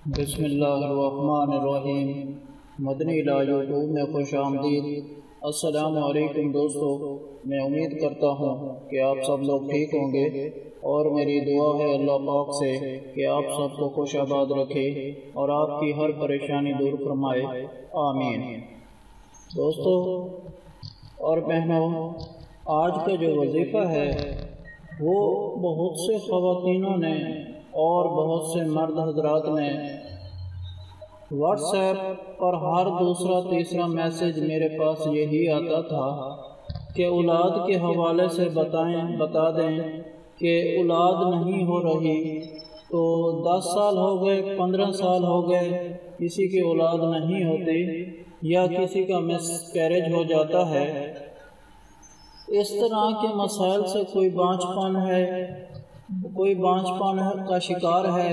بسم اللہ الرحمن الرحیم۔ مدنی لا یوٹیوب میں خوش آمدید۔ السلام علیکم دوستو، میں امید کرتا ہوں کہ آپ سب لوگ ٹھیک ہوں گے، اور میری دعا ہے اللہ پاک سے کہ آپ سب کو خوش آباد رکھے اور آپ کی ہر پریشانی دور فرمائے، آمین۔ دوستو اور بہنوں، آج کا جو وظیفہ ہے وہ بہت سے خواتینوں نے اور بہت سے مرد حضرات نے واٹس ایپ پر ہر دوسرا تیسرا میسج میرے پاس یہی آتا تھا کہ اولاد کے حوالے سے بتا دیں کہ اولاد نہیں ہو رہی، تو 10 سال ہو گئے، 15 سال ہو گئے، کسی کی اولاد نہیں ہوتی یا کسی کا مس کیریج ہو جاتا ہے۔ اس طرح کے مسائل سے کوئی بانجھ پن کا شکار ہے۔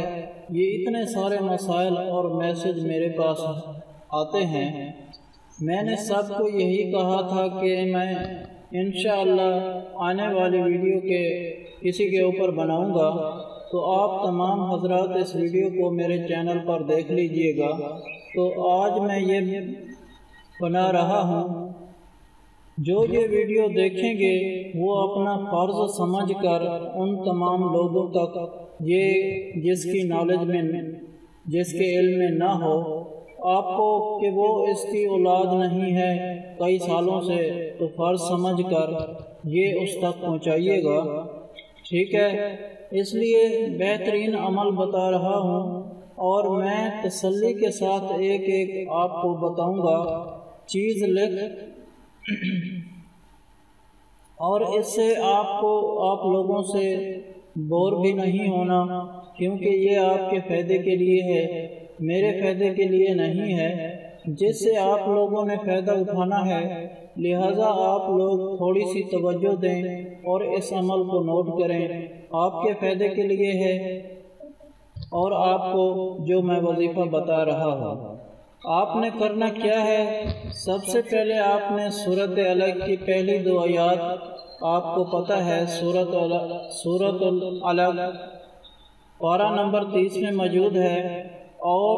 یہ اتنے سارے مسائل اور میسج میرے پاس آتے ہیں۔ میں نے سب کو یہی کہا تھا کہ میں انشاءاللہ آنے والی ویڈیو کے کسی کے اوپر بناؤں گا، تو آپ تمام حضرات اس ویڈیو کو میرے چینل پر دیکھ لیجئے گا۔ تو آج میں یہ بنا رہا ہوں۔ جو یہ ویڈیو دیکھیں گے وہ اپنا فرض سمجھ کر ان تمام لوگوں تک، یہ جس کی نالج میں، جس کے علم میں نہ ہو آپ کو کہ وہ اس کی اولاد نہیں ہے کئی سالوں سے، تو فرض سمجھ کر یہ اس تک پہنچائیے گا، ٹھیک ہے؟ اس لیے بہترین عمل بتا رہا ہوں، اور میں تسلی کے ساتھ ایک ایک آپ کو بتاؤں گا چیز لکھ، اور اس سے آپ لوگوں سے بور بھی نہیں ہونا، کیونکہ یہ آپ کے فائدے کے لیے ہے، میرے فائدے کے لیے نہیں ہے، جس سے آپ لوگوں نے فائدہ اٹھانا ہے۔ لہٰذا آپ لوگ تھوڑی سی توجہ دیں اور اس عمل کو نوٹ کریں، آپ کے فائدے کے لیے ہے، اور آپ کو جو میں وظیفہ بتا رہا ہوں آپ نے کرنا کیا ہے۔ سب سے پہلے آپ نے سورۃ الگ کی پہلی 2 آیات، آپ کو پتہ ہے سورۃ الگ پارہ نمبر 30 میں موجود ہے، اور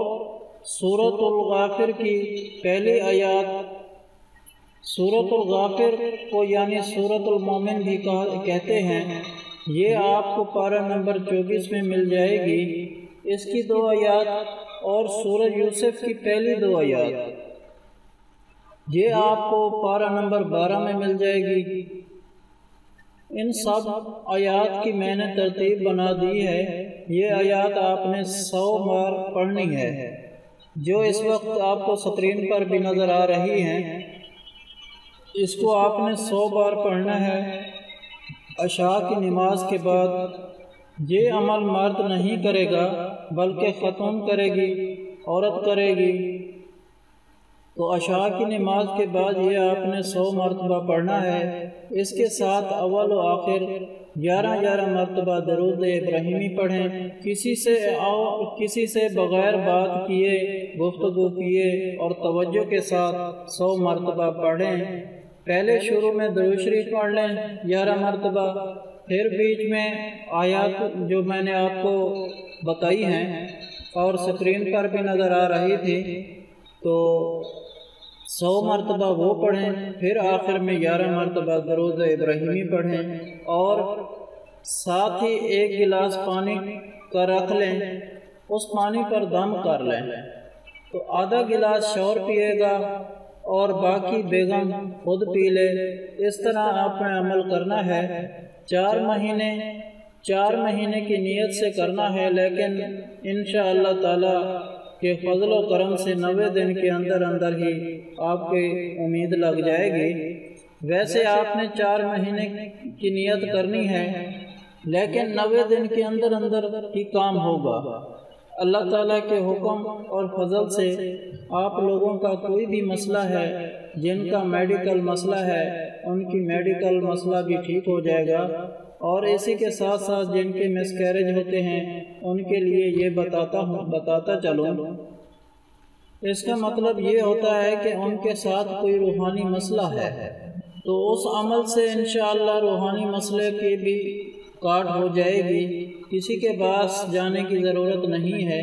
سورۃ الغافر کی پہلی آیات، سورۃ الغافر کو یعنی سورۃ المومن بھی کہتے ہیں، یہ آپ کو پارہ نمبر 24 میں مل جائے گی، اس کی 2 آیات، اور سورہ یوسف کی پہلی 2 آیات، یہ آپ کو پارہ نمبر 12 میں مل جائے گی۔ ان سب آیات کی میں نے ترتیب بنا دی ہے۔ یہ آیات آپ نے 100 بار پڑھنی ہے، جو اس وقت آپ کو سکرین پر بھی نظر آ رہی ہیں، اس کو آپ نے 100 بار پڑھنا ہے عشاء کی نماز کے بعد۔ یہ عمل مرد نہیں کرے گا بلکہ خاتون کرے گی، عورت کرے گی، تو عشاء کی نماز کے بعد یہ آپ نے 100 مرتبہ پڑھنا ہے۔ اس کے ساتھ اول و آخر 11 مرتبہ درود ابراہیمی پڑھیں، کسی سے بغیر بات کیے گفتگو کیے اور توجہ کے ساتھ 100 مرتبہ پڑھیں۔ پہلے شروع میں درود شریف پڑھ لیں 11 مرتبہ، پھر بیچ میں آیات جو میں نے آپ کو بتائی ہیں اور سکرین پر بھی نظر آ رہی تھی، تو 100 مرتبہ وہ پڑھیں، پھر آخر میں 11 مرتبہ درود ابراہیمی پڑھیں، اور ساتھ ہی 1 گلاس پانی کا رکھ لیں، اس پانی پر دم کر لیں، تو آدھا گلاس شوہر پیے گا اور باقی بیگم خود پی لے۔ اس طرح آپ نے عمل کرنا ہے۔ 4 مہینے کی نیت سے کرنا ہے، لیکن انشاءاللہ تعالی کے فضل و کرم سے 90 دن کے اندر ہی آپ کی امید لگ جائے گی۔ ویسے آپ نے 4 مہینے کی نیت کرنی ہے، لیکن 90 دن کے اندر ہی کام ہوگا۔ اللہ تعالیٰ کے حکم اور فضل سے آپ لوگوں کا کوئی بھی مسئلہ ہے، جن کا میڈیکل مسئلہ ہے ان کی میڈیکل مسئلہ بھی ٹھیک ہو جائے گا، اور اسی کے ساتھ ساتھ جن کے مس کیریج ہوتے ہیں ان کے لیے یہ بتاتا چلوں۔ اس کا مطلب یہ ہوتا ہے کہ ان کے ساتھ کوئی روحانی مسئلہ ہے، تو اس عمل سے انشاءاللہ روحانی مسئلے کی بھی کاٹ ہو جائے گی، کسی کے پاس جانے کی ضرورت نہیں ہے،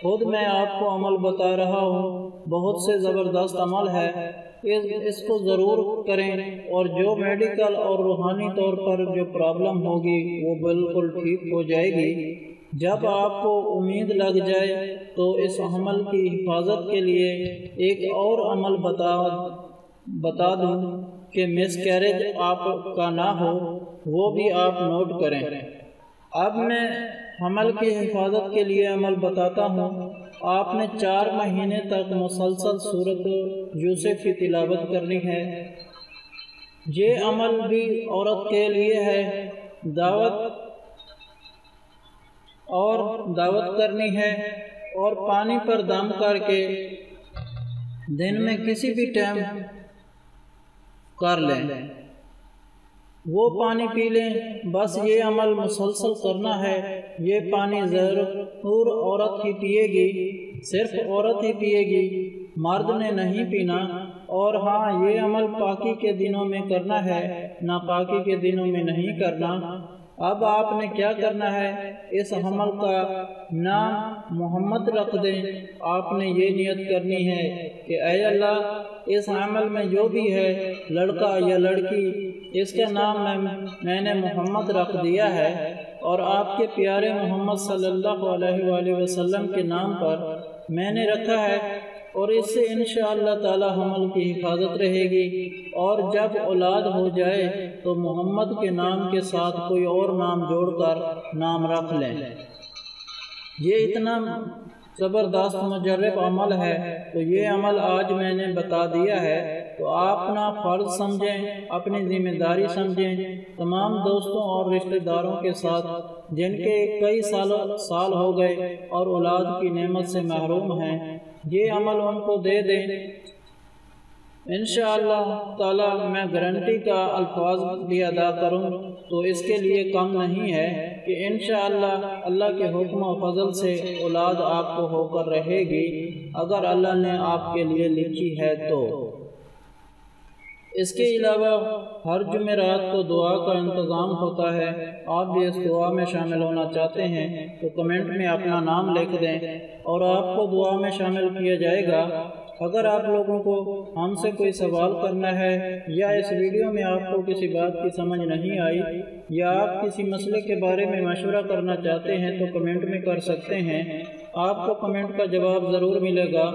خود میں آپ کو عمل بتا رہا ہوں، بہت سے زبردست عمل ہے، اس کو ضرور کریں، اور جو میڈیکل اور روحانی طور پر جو پرابلم ہوگی وہ بالکل ٹھیک ہو جائے گی۔ جب آپ کو امید لگ جائے تو اس عمل کی حفاظت کے لیے ایک اور عمل بتا دوں کہ مس کیریج آپ کا نہ ہو، وہ بھی آپ نوٹ کریں۔ اب میں حمل کی حفاظت کے لیے عمل بتاتا ہوں۔ آپ نے 4 مہینے تک مسلسل سورۃ یوسف کی تلاوت کرنی ہے۔ یہ عمل بھی عورت کے لیے ہے۔ دعوت کرنی ہے اور پانی پر دم کر کے دن میں کسی بھی ٹائم کر لیں، وہ پانی پی لیں۔ بس یہ عمل مسلسل کرنا ہے۔ یہ پانی ضرور عورت ہی پیے گی، صرف عورت ہی پیے گی، مرد نے نہیں پینا۔ اور ہاں، یہ عمل پاکی کے دنوں میں کرنا ہے، ناپاکی کے دنوں میں نہیں کرنا۔ اب آپ نے کیا کرنا ہے، اس عمل کا نام محمد رکھ دیں۔ آپ نے یہ نیت کرنی ہے کہ اے اللہ، اس عمل میں جو بھی ہے، لڑکا یا لڑکی، اس کا نام میں نے محمد رکھ دیا ہے، اور آپ کے پیارے محمد صلی اللہ علیہ وآلہ وسلم کے نام پر میں نے رکھا ہے، اور اس سے انشاءاللہ تعالی حمل کی حفاظت رہے گی۔ اور جب اولاد ہو جائے تو محمد کے نام کے ساتھ کوئی اور نام جوڑ کر نام رکھ لیں۔ یہ اتنا زبردست مجرب عمل ہے، تو یہ عمل آج میں نے بتا دیا ہے، تو آپ اپنا فرض سمجھیں، اپنی ذمہ داری سمجھیں۔ تمام دوستوں اور رشتہ داروں کے ساتھ جن کے کئی سال ہو گئے اور اولاد کی نعمت سے محروم ہیں، یہ عمل ان کو دے دیں۔ انشاءاللہ تعالی میں گارنٹی کا الفاظ بھی ادا کروں تو اس کے لیے کم نہیں ہے کہ انشاءاللہ اللہ کے حکم و فضل سے اولاد آپ کو ہو کر رہے گی، اگر اللہ نے آپ کے لیے لکھی ہے تو۔ اس کے علاوہ ہر جمعرات کو دعا کا انتظام ہوتا ہے۔ آپ بھی اس دعا میں شامل ہونا چاہتے ہیں تو کمنٹ میں اپنا نام لکھ دیں اور آپ کو دعا میں شامل کیا جائے گا۔ اگر آپ لوگوں کو ہم سے کوئی سوال کرنا ہے، یا اس ویڈیو میں آپ کو کسی بات کی سمجھ نہیں آئی، یا آپ کسی مسئلے کے بارے میں مشورہ کرنا چاہتے ہیں تو کمنٹ میں کر سکتے ہیں۔ آپ کو کمنٹ کا جواب ضرور ملے گا۔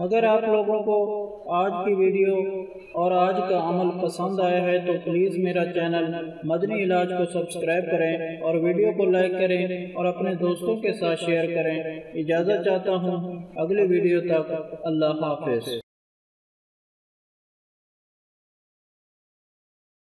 اگر آپ لوگوں کو آج کی ویڈیو اور آج کا عمل پسند آیا ہے تو پلیز میرا چینل مدنی علاج کو سبسکرائب کریں اور ویڈیو کو لائک کریں اور اپنے دوستوں کے ساتھ شیئر کریں۔ اجازت چاہتا ہوں، اگلی ویڈیو تک اللہ حافظ۔